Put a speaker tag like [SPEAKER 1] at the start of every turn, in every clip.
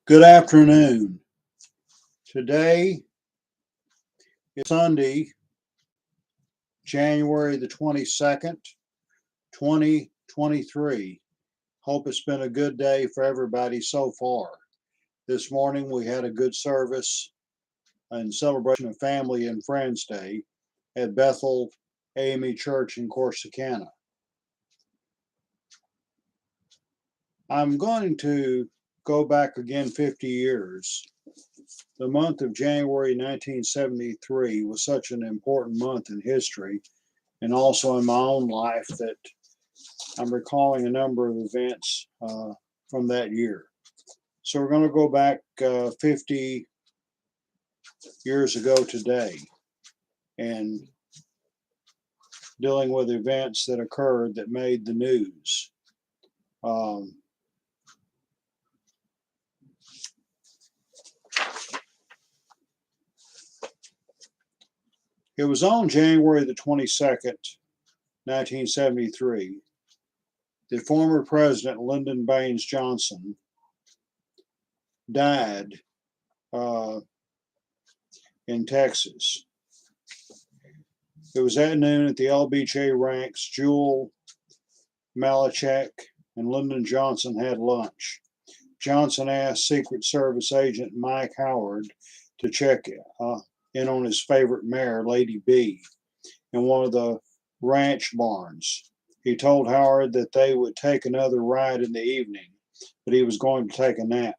[SPEAKER 1] Good afternoon. Today is Sunday, January the 22nd, 2023. Hope it's been a good day for everybody so far. This morning we had a good service in celebration of Family and Friends Day at Bethel AME Church in Corsicana. I'm going to go back again 50 years. The month of January 1973 was such an important month in history and also in my own life that I'm recalling a number of events from that year. So we're going to go back 50 years ago today and dealing with events that occurred that made the news. It was on January the 22nd, 1973, that former President Lyndon Baines Johnson died in Texas. It was at noon at the LBJ ranks. Jewel Malachek and Lyndon Johnson had lunch. Johnson asked Secret Service agent Mike Howard to check in on his favorite mare, Lady B, in one of the ranch barns. He told Howard that they would take another ride in the evening, but he was going to take a nap.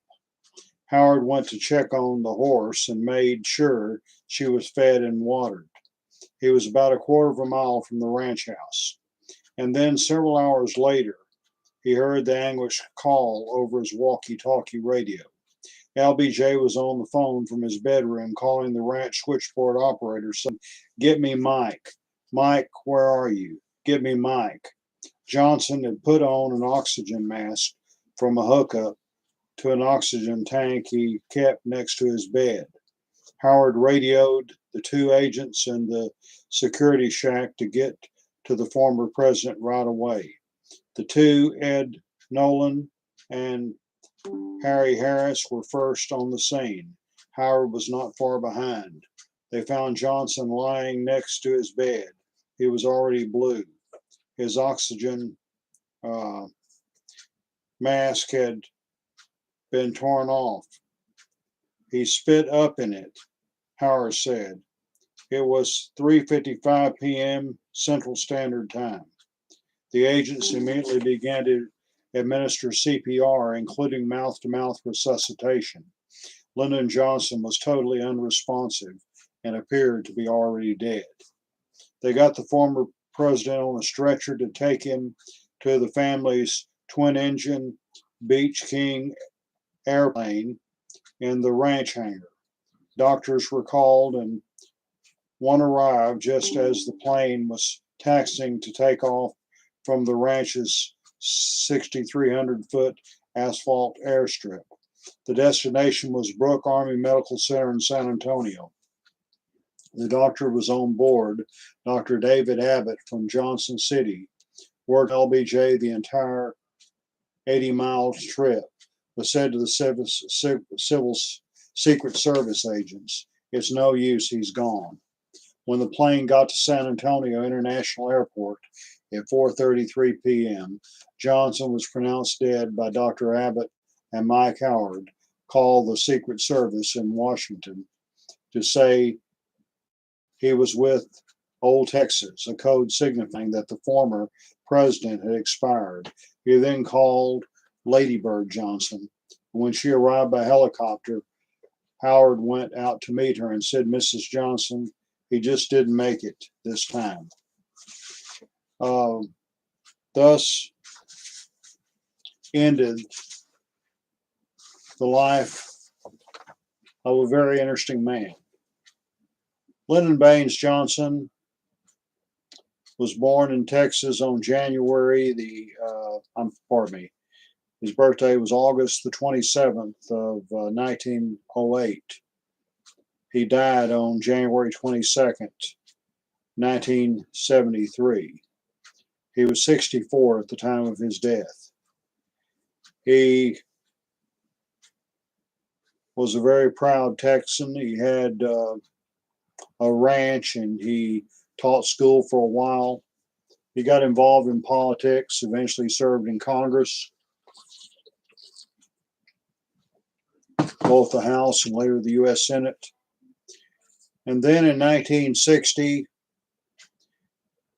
[SPEAKER 1] Howard went to check on the horse and made sure she was fed and watered. He was about a quarter of a mile from the ranch house. And then several hours later, he heard the anguished call over his walkie-talkie radio. LBJ was on the phone from his bedroom calling the ranch switchboard operator saying, "Get me Mike. Mike, where are you? Get me Mike." Johnson had put on an oxygen mask from a hookup to an oxygen tank he kept next to his bed. Howard radioed the two agents in the security shack to get to the former president right away. The two, Ed Nolan and Harry Harris, were first on the scene. Howard was not far behind. They found Johnson lying next to his bed. He was already blue. His oxygen mask had been torn off. He spit up in it, Howard said. It was 3:55 p.m. Central Standard Time. The agents immediately began to administer CPR, including mouth-to-mouth resuscitation. Lyndon Johnson was totally unresponsive and appeared to be already dead. They got the former president on a stretcher to take him to the family's twin-engine Beech King airplane in the ranch hangar. Doctors were called and one arrived just as the plane was taxiing to take off from the ranch's 6,300-foot asphalt airstrip. The destination was Brooke Army Medical Center in San Antonio. The doctor was on board. Dr. David Abbott from Johnson City worked LBJ the entire 80-mile trip, but said to the civil Secret Service agents, "It's no use, he's gone." When the plane got to San Antonio International Airport at 4:33 p.m., Johnson was pronounced dead by Dr. Abbott, and Mike Howard called the Secret Service in Washington to say he was with Old Texas, a code signifying that the former president had expired. He then called Lady Bird Johnson. When she arrived by helicopter, Howard went out to meet her and said, "Mrs. Johnson, he just didn't make it this time." Thus ended the life of a very interesting man. Lyndon Baines Johnson was born in Texas on January his birthday was August the 27th of 1908. He died on January 22nd, 1973. He was 64 at the time of his death. He was a very proud Texan. He had a ranch and he taught school for a while. He got involved in politics, eventually served in Congress, both the House and later the U.S. Senate. And then in 1960,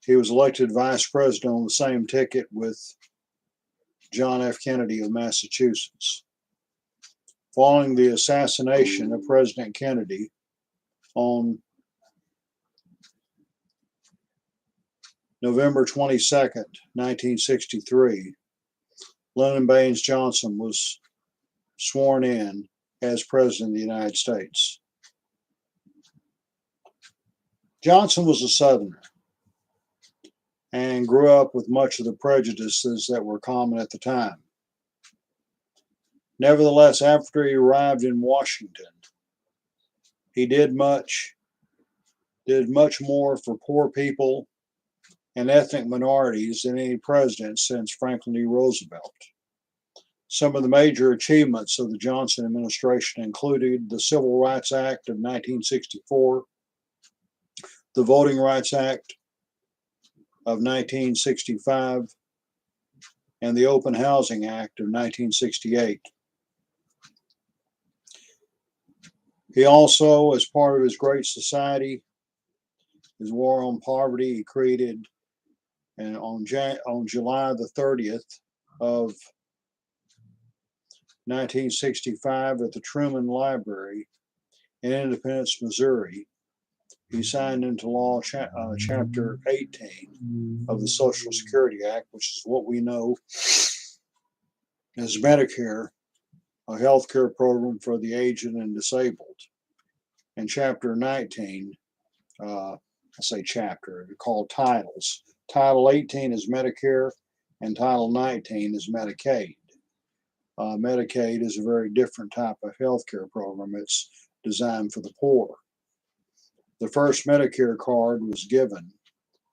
[SPEAKER 1] he was elected vice president on the same ticket with John F. Kennedy of Massachusetts. Following the assassination of President Kennedy on November 22nd, 1963, Lyndon Baines Johnson was sworn in as President of the United States. Johnson was a Southerner and grew up with much of the prejudices that were common at the time. Nevertheless, after he arrived in Washington, he did much more for poor people and ethnic minorities than any president since Franklin D. Roosevelt. Some of the major achievements of the Johnson administration included the Civil Rights Act of 1964, the Voting Rights Act of 1965, and the Open Housing Act of 1968. He also, as part of his Great Society, his war on poverty, he created, and on July the 30th of 1965 at the Truman Library in Independence, Missouri, he signed into law Chapter 18 of the Social Security Act, which is what we know as Medicare, a health care program for the aged and disabled. And Chapter 19, I say chapter, they're called titles. Title 18 is Medicare, and Title 19 is Medicaid. Medicaid is a very different type of health care program. It's designed for the poor. The first Medicare card was given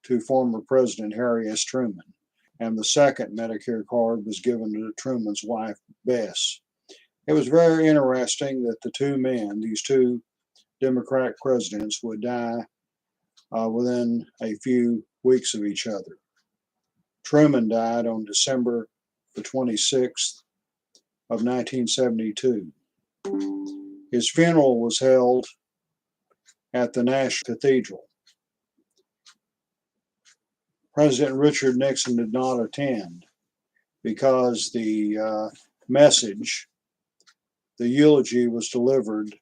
[SPEAKER 1] to former President Harry S. Truman, and the second Medicare card was given to Truman's wife, Bess. It was very interesting that the two men, these two Democratic presidents, would die within a few weeks of each other. Truman died on December the 26th of 1972. His funeral was held at the National Cathedral. President Richard Nixon did not attend because the message, the eulogy, was delivered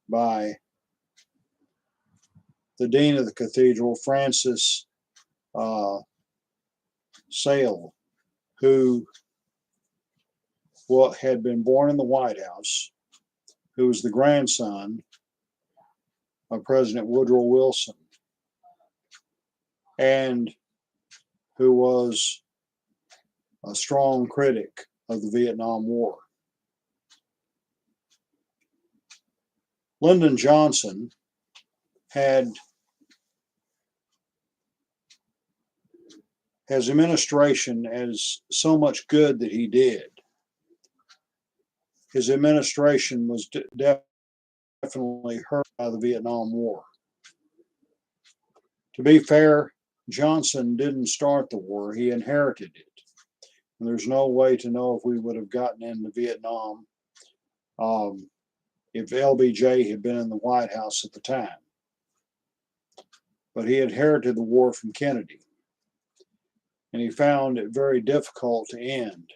[SPEAKER 1] by the dean of the cathedral, Francis Sale, who had been born in the White House, who was the grandson of President Woodrow Wilson, and who was a strong critic of the Vietnam War. Lyndon Johnson had his administration, as so much good that he did, his administration was definitely hurt by the Vietnam War. To be fair, Johnson didn't start the war, he inherited it. And there's no way to know if we would have gotten into Vietnam if LBJ had been in the White House at the time. But he inherited the war from Kennedy, and he found it very difficult to end.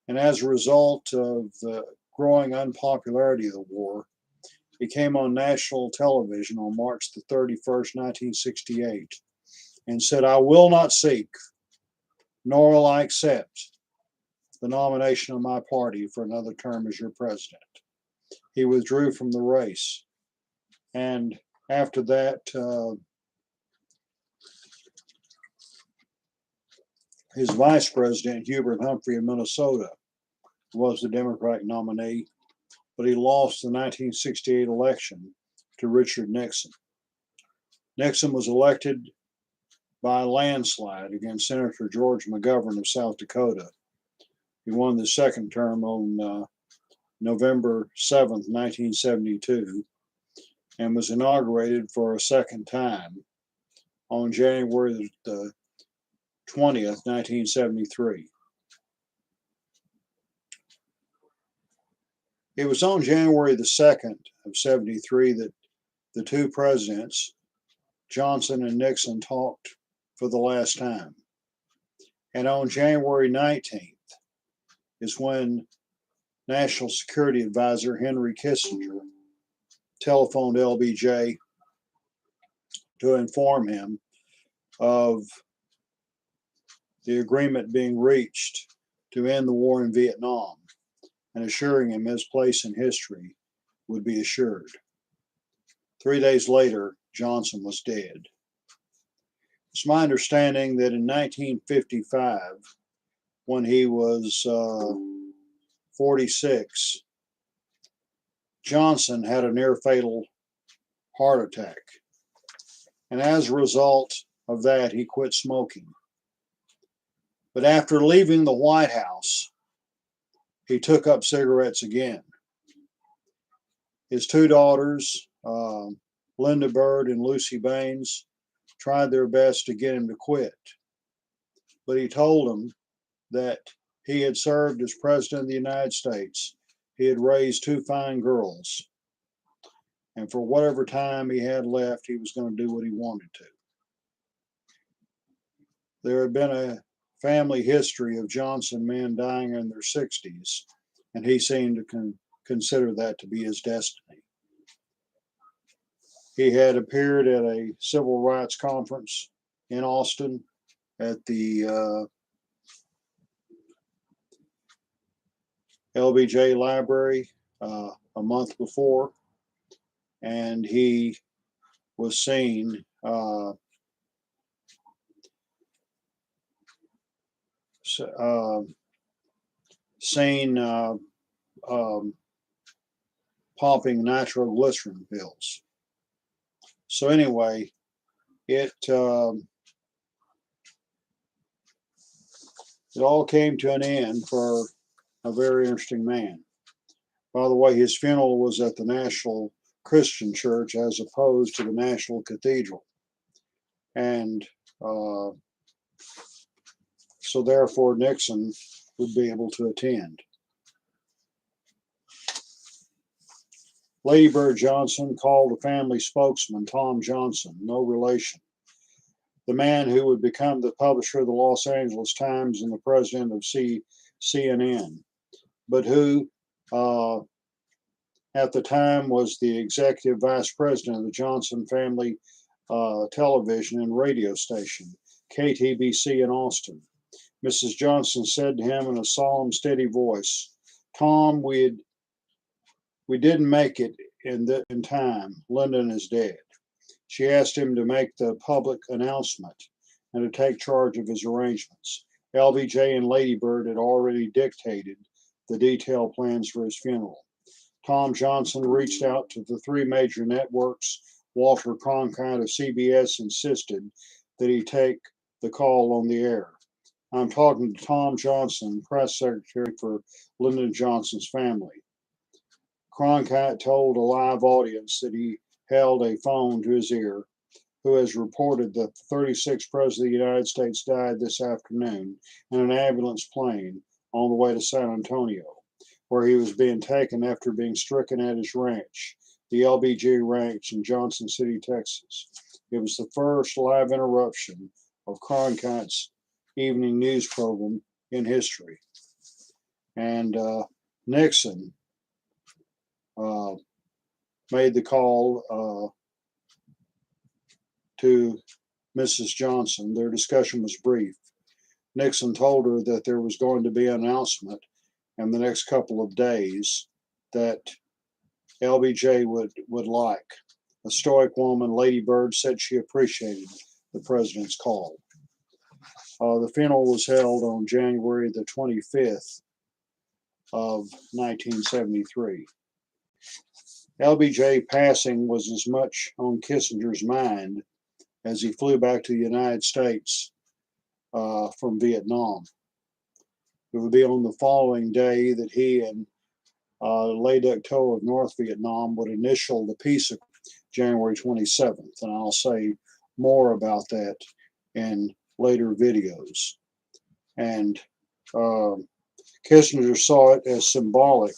[SPEAKER 1] And as a result of the growing unpopularity of the war, he came on national television on March the 31st, 1968, and said, "I will not seek, nor will I accept the nomination of my party for another term as your president." He withdrew from the race. And after that, his vice president, Hubert Humphrey of Minnesota, was the Democratic nominee, but he lost the 1968 election to Richard Nixon. Nixon was elected by a landslide against Senator George McGovern of South Dakota. He won the second term on November 7th, 1972, and was inaugurated for a second time on January the 20th, 1973. It was on January the 2nd of 73 that the two presidents, Johnson and Nixon, talked for the last time. And on January 19th is when National Security Advisor Henry Kissinger telephoned LBJ to inform him of the agreement being reached to end the war in Vietnam, and assuring him his place in history would be assured. 3 days later, Johnson was dead. It's my understanding that in 1955, when he was 46, Johnson had a near fatal heart attack. And as a result of that, he quit smoking. But after leaving the White House, he took up cigarettes again. His two daughters, Linda Bird and Lucy Baines, tried their best to get him to quit. But he told them that he had served as President of the United States. He had raised two fine girls. And for whatever time he had left, he was going to do what he wanted to. There had been a family history of Johnson men dying in their 60s, and he seemed to consider that to be his destiny. He had appeared at a civil rights conference in Austin at the LBJ Library a month before, and he was seen popping nitroglycerin pills. So anyway, it all came to an end for a very interesting man. By the way, his funeral was at the National Christian Church as opposed to the National Cathedral. And so therefore Nixon would be able to attend. Lady Bird Johnson called a family spokesman, Tom Johnson, no relation, the man who would become the publisher of the Los Angeles Times and the president of CNN, but who at the time was the executive vice president of the Johnson family television and radio station, KTBC in Austin. Mrs. Johnson said to him in a solemn, steady voice, "Tom, we didn't make it in time. Lyndon is dead." She asked him to make the public announcement and to take charge of his arrangements. LBJ and Lady Bird had already dictated the detailed plans for his funeral. Tom Johnson reached out to the three major networks. Walter Cronkite of CBS insisted that he take the call on the air. I'm talking to Tom Johnson, press secretary for Lyndon Johnson's family. Cronkite told a live audience that he held a phone to his ear, who has reported that the 36th President of the United States died this afternoon in an ambulance plane on the way to San Antonio, where he was being taken after being stricken at his ranch, the LBJ Ranch in Johnson City, Texas. It was the first live interruption of Cronkite's evening news program in history. And Nixon made the call to Mrs. Johnson. Their discussion was brief. Nixon told her that there was going to be an announcement in the next couple of days that LBJ would like. A stoic woman, Lady Bird, said she appreciated the president's call. The funeral was held on January the 25th of 1973. LBJ passing was as much on Kissinger's mind as he flew back to the United States from Vietnam. It would be on the following day that he and Le Duc Tho of North Vietnam would initial the peace agreement, January 27th, and I'll say more about that in later videos. And Kissinger saw it as symbolic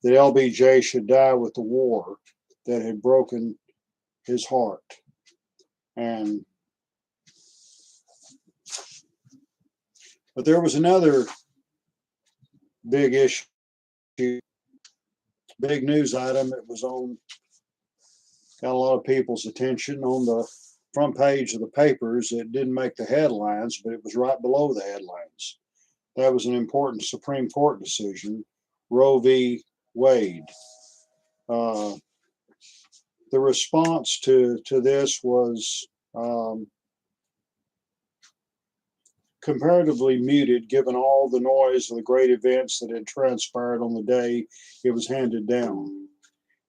[SPEAKER 1] that LBJ should die with the war that had broken his heart. But there was another big issue, big news item that was got a lot of people's attention on the front page of the papers. It didn't make the headlines, but it was right below the headlines. That was an important Supreme Court decision, Roe v. Wade. The response to this was comparatively muted, given all the noise of the great events that had transpired on the day it was handed down.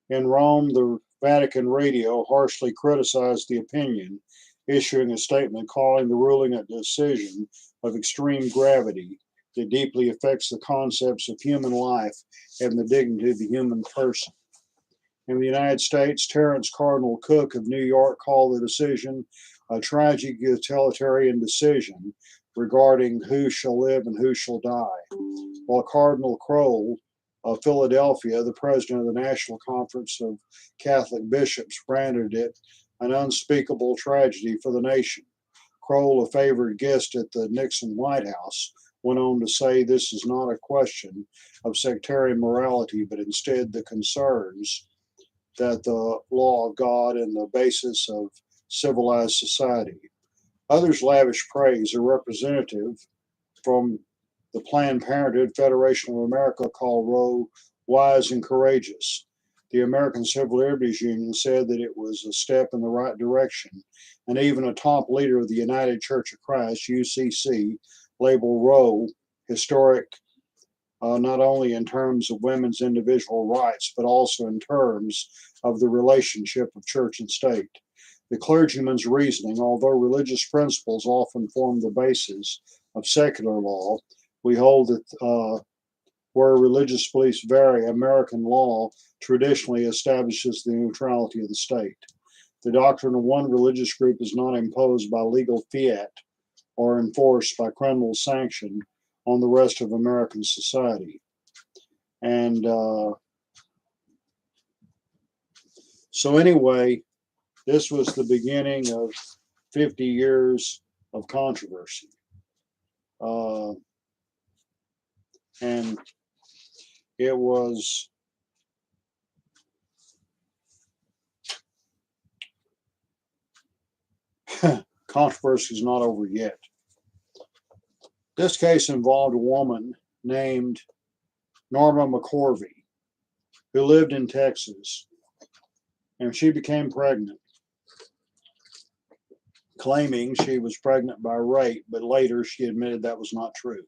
[SPEAKER 1] In Rome, the Vatican radio harshly criticized the opinion, issuing a statement calling the ruling a decision of extreme gravity that deeply affects the concepts of human life and the dignity of the human person. In the United States, Terence Cardinal Cook of New York called the decision a tragic utilitarian decision regarding who shall live and who shall die, while Cardinal Kroll of Philadelphia, the president of the National Conference of Catholic Bishops, branded it an unspeakable tragedy for the nation. Kroll, a favored guest at the Nixon White House, went on to say this is not a question of sectarian morality, but instead the concerns that the law of God and the basis of civilized society. Others lavish praise. A representative from the Planned Parenthood Federation of America called Roe wise and courageous. The American Civil Liberties Union said that it was a step in the right direction, and even a top leader of the United Church of Christ, UCC, labeled Roe historic, not only in terms of women's individual rights, but also in terms of the relationship of church and state. The clergyman's reasoning, although religious principles often form the basis of secular law, we hold that where religious beliefs vary, American law traditionally establishes the neutrality of the state. The doctrine of one religious group is not imposed by legal fiat or enforced by criminal sanction on the rest of American society. And so anyway, this was the beginning of 50 years of controversy. And it was controversy is not over yet. This case involved a woman named Norma McCorvey, who lived in Texas, and she became pregnant, claiming she was pregnant by rape, but later she admitted that was not true.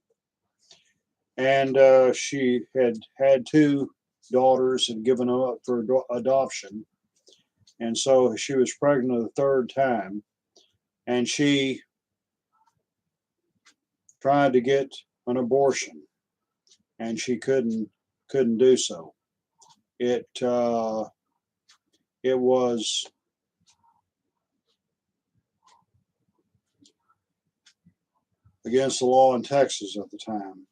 [SPEAKER 1] And she had two daughters and given them up for adoption, and so she was pregnant a third time, and she tried to get an abortion, and she couldn't do so. It was against the law in Texas at the time.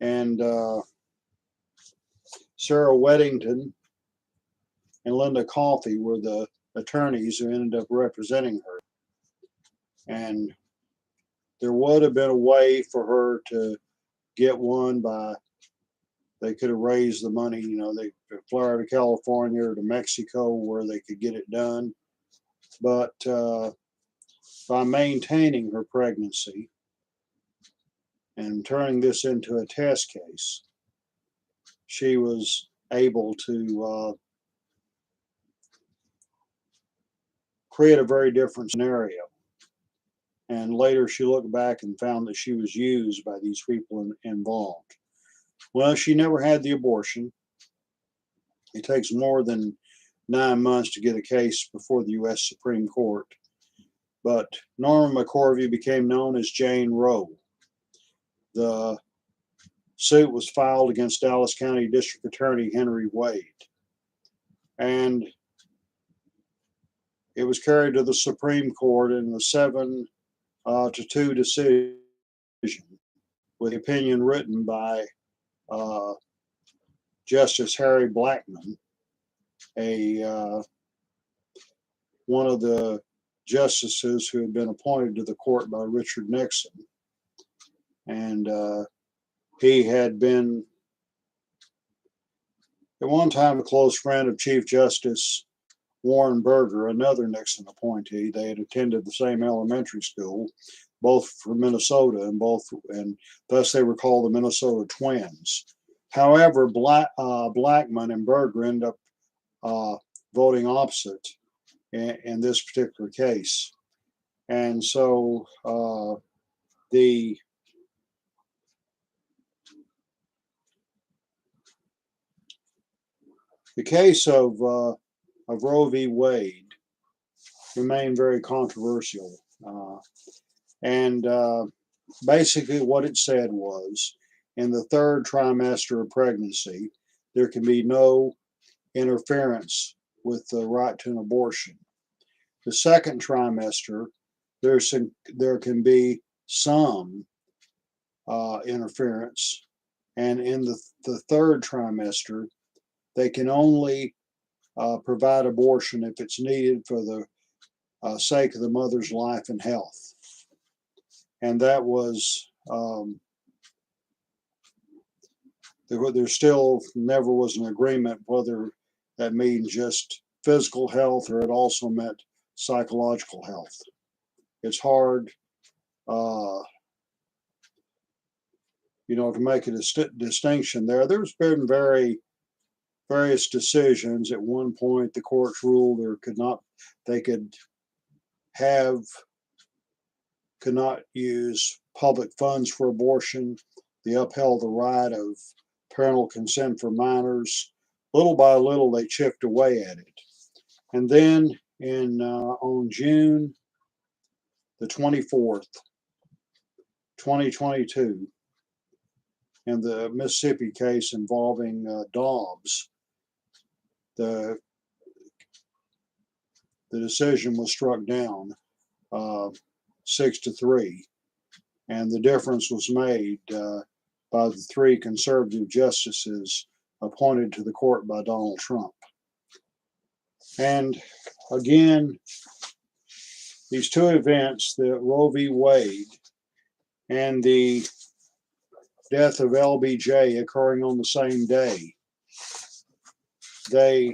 [SPEAKER 1] And Sarah Weddington and Linda Coffey were the attorneys who ended up representing her. And there would have been a way for her to get one by, they could have raised the money, they could fly to California or to Mexico where they could get it done. But by maintaining her pregnancy and turning this into a test case, she was able to create a very different scenario. And later she looked back and found that she was used by these people involved. Well, she never had the abortion. It takes more than 9 months to get a case before the U.S. Supreme Court. But Norma McCorvey became known as Jane Roe. The suit was filed against Dallas County District Attorney Henry Wade. And it was carried to the Supreme Court in the 7-2 decision, with the opinion written by Justice Harry Blackmun, one of the justices who had been appointed to the court by Richard Nixon. And he had been at one time a close friend of Chief Justice Warren Burger, another Nixon appointee. They had attended the same elementary school, both from Minnesota, and thus they were called the Minnesota Twins. However, Blackmun and Burger end up voting opposite in this particular case. And so the case of Roe v. Wade remained very controversial. Basically what it said was, in the third trimester of pregnancy, there can be no interference with the right to an abortion. The second trimester, there can be some interference, and in the third trimester, they can only provide abortion if it's needed for the sake of the mother's life and health. And that was, there still never was an agreement whether that means just physical health or it also meant psychological health. It's hard, to make a distinction there. There's been various decisions. At one point, the courts ruled they could not use public funds for abortion. They upheld the right of parental consent for minors. Little by little, they chipped away at it. And then on June the 24th, 2022, in the Mississippi case involving Dobbs, the decision was struck down 6-3, and the difference was made by the 3 conservative justices appointed to the court by Donald Trump. And again, these two events, the Roe v. Wade and the death of LBJ occurring on the same day, they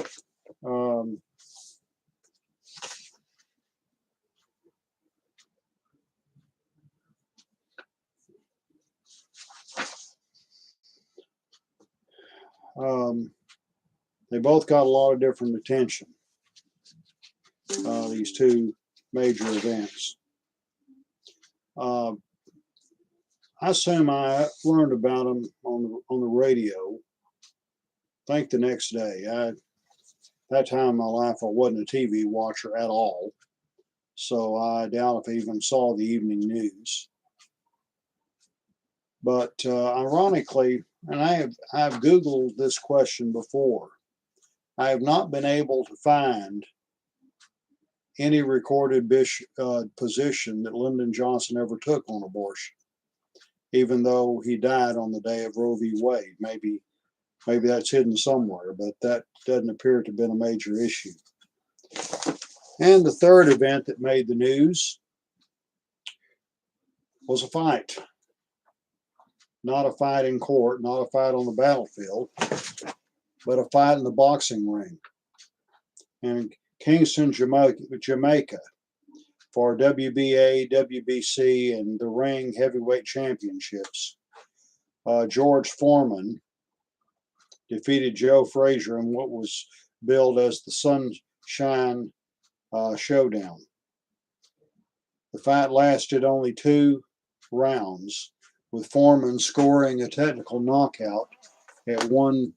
[SPEAKER 1] both got a lot of different attention, these two major events. I assume I learned about them on the radio, I think the next day. That time in my life, I wasn't a TV watcher at all, so I doubt if I even saw the evening news. But ironically, and I've Googled this question before, I have not been able to find any recorded position that Lyndon Johnson ever took on abortion, even though he died on the day of Roe v. Wade. Maybe that's hidden somewhere, but that doesn't appear to have been a major issue. And the third event that made the news was a fight. Not a fight in court, not a fight on the battlefield, but a fight in the boxing ring in Kingston, Jamaica, for WBA, WBC, and the ring heavyweight championships. George Foreman defeated Joe Frazier in what was billed as the Sunshine Showdown. The fight lasted only 2 rounds, with Foreman scoring a technical knockout at 1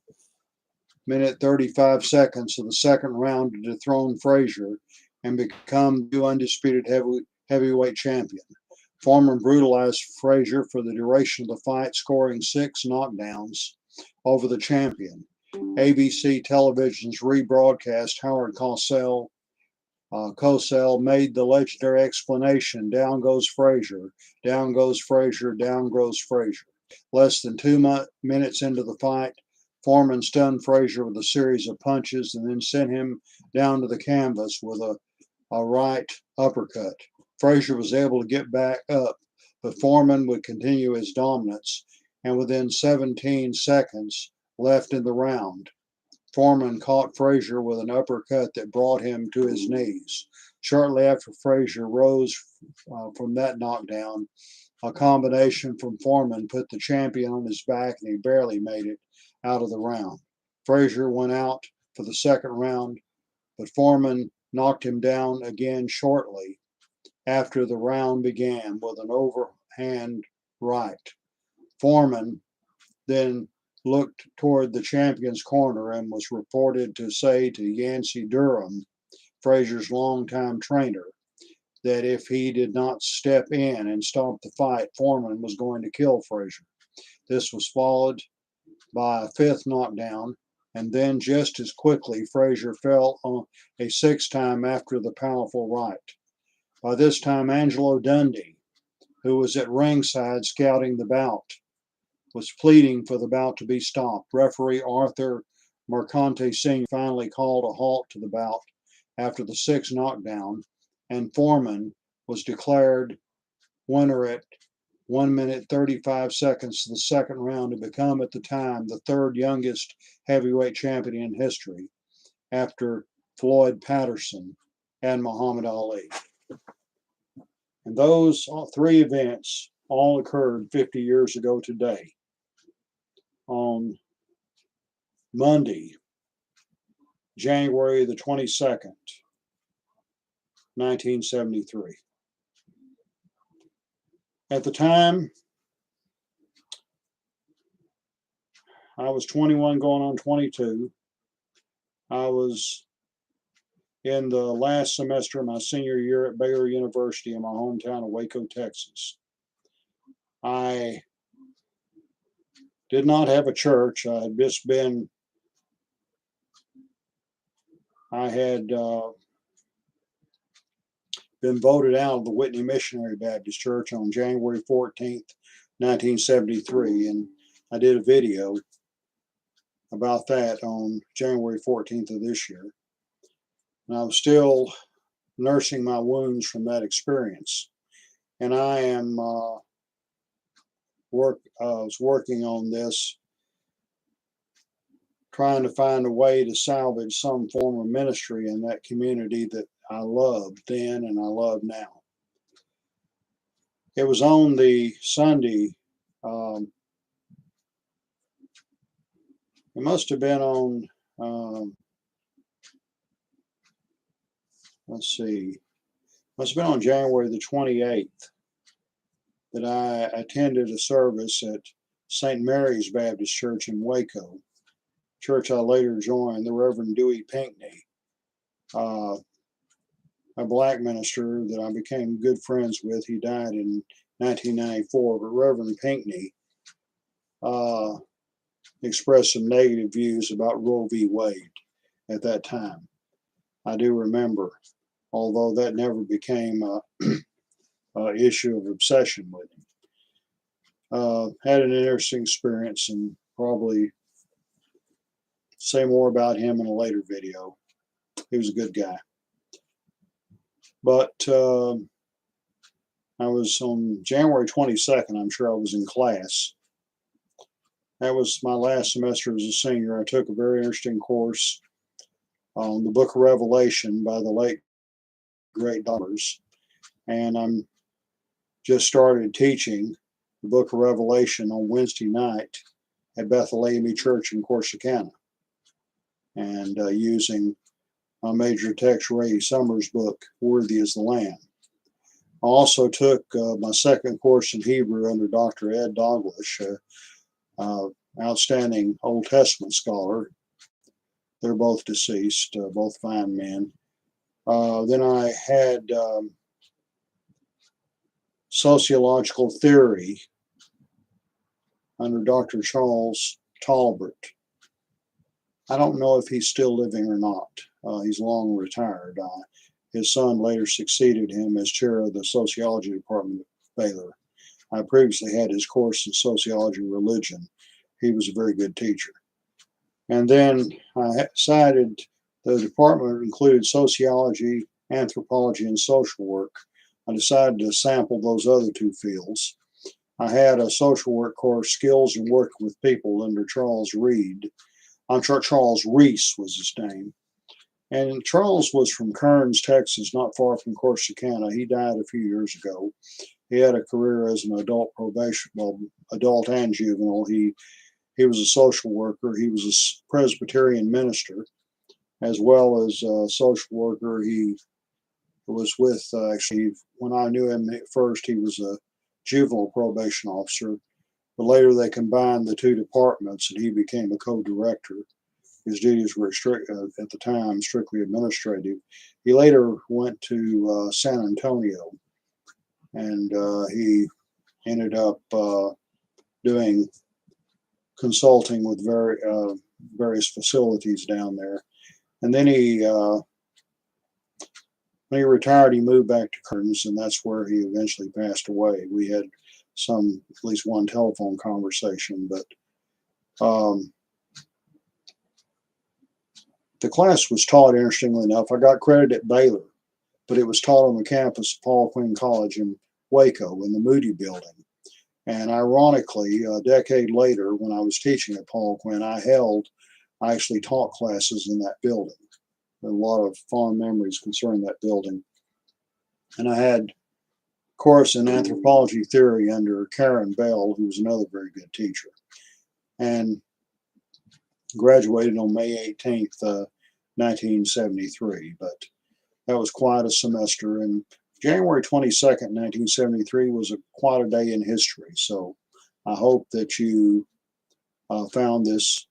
[SPEAKER 1] minute 35 seconds of the second round to dethrone Frazier and become the undisputed heavyweight champion. Foreman brutalized Frazier for the duration of the fight, scoring 6 knockdowns over the champion. ABC Television's rebroadcast, Howard Cosell made the legendary explanation, "Down goes Frazier, down goes Frazier, down goes Frazier." Less than 2 minutes into the fight, Foreman stunned Frazier with a series of punches and then sent him down to the canvas with a right uppercut. Frazier was able to get back up, but Foreman would continue his dominance, and within 17 seconds left in the round, Foreman caught Frazier with an uppercut that brought him to his knees. Shortly after Frazier rose from that knockdown, a combination from Foreman put the champion on his back, and he barely made it out of the round. Frazier went out for the second round, but Foreman knocked him down again shortly after the round began with an overhand right. Foreman then looked toward the champion's corner and was reported to say to Yancey Durham, Frazier's longtime trainer, that if he did not step in and stop the fight, Foreman was going to kill Frazier. This was followed by a fifth knockdown, and then just as quickly, Frazier fell on a sixth time after the powerful right. By this time, Angelo Dundee, who was at ringside scouting the bout, was pleading for the bout to be stopped. Referee Arthur Mercante Sr. finally called a halt to the bout after the sixth knockdown, and Foreman was declared winner at 1 minute 35 seconds to the second round to become, at the time, the third youngest heavyweight champion in history, after Floyd Patterson and Muhammad Ali. And those three events all occurred 50 years ago today, on Monday, January the 22nd, 1973. At the time, I was 21 going on 22. I was in the last semester of my senior year at Baylor University in my hometown of Waco, Texas. I did not have a church. I had been voted out of the Whitney Missionary Baptist Church on January 14th, 1973, and I did a video about that on January 14th of this year. And I was still nursing my wounds from that experience, and I am was working on this, trying to find a way to salvage some form of ministry in that community that I loved then and I love now. It was on the Sunday, it must have been on, must have been on January the 28th that I attended a service at St. Mary's Baptist Church in Waco, church I later joined. The Reverend Dewey Pinkney, a black minister that I became good friends with. He died in 1994, but Reverend Pinkney expressed some negative views about Roe v. Wade at that time. I do remember, although that never became an issue of obsession with him. Had an interesting experience, and probably say more about him in a later video. He was a good guy. But I was on January 22nd, I'm sure I was in class. That was my last semester as a senior. I took a very interesting course on the Book of Revelation by the late great Dollars, and I'm just started teaching the Book of Revelation on Wednesday night at Bethel AME Church in Corsicana, and using my major text, Ray Summers' book, Worthy is the Lamb. I also took my second course in Hebrew under Dr. Ed Douglas, outstanding Old Testament scholar. They're both deceased, both fine men. Then I had sociological theory under Dr. Charles Talbert. I don't know if he's still living or not. He's long retired. His son later succeeded him as chair of the sociology department at Baylor. I previously had his course in sociology and religion. He was a very good teacher. And then I decided the department included sociology, anthropology, and social work. I decided to sample those other two fields. I had a social work course, Skills in Working with People, under Charles Reed. Charles Reese was his name. And Charles was from Kearns, Texas, not far from Corsicana. He died a few years ago. He had a career as an adult probation, well, adult and juvenile. He was a social worker. He was a Presbyterian minister, as well as a social worker. He was with, actually, when I knew him at first, he was a juvenile probation officer. But later they combined the two departments and he became a co-director. His duties were at the time strictly administrative. He later went to San Antonio, and he ended up doing consulting with various facilities down there. And then when he retired, he moved back to Kearns, and that's where he eventually passed away. We had at least one telephone conversation, but the class was taught, interestingly enough. I got credit at Baylor, but it was taught on the campus of Paul Quinn College in Waco in the Moody Building. And ironically, a decade later, when I was teaching at Paul Quinn, I actually taught classes in that building. A lot of fond memories concerning that building. And I had a course in anthropology theory under Karen Bell, who was another very good teacher. And graduated on May 18th, 1973. But that was quite a semester. And January 22nd, 1973 was quite a day in history. So I hope that you found this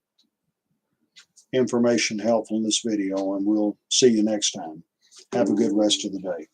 [SPEAKER 1] information helpful in this video, and we'll see you next time. Have a good rest of the day.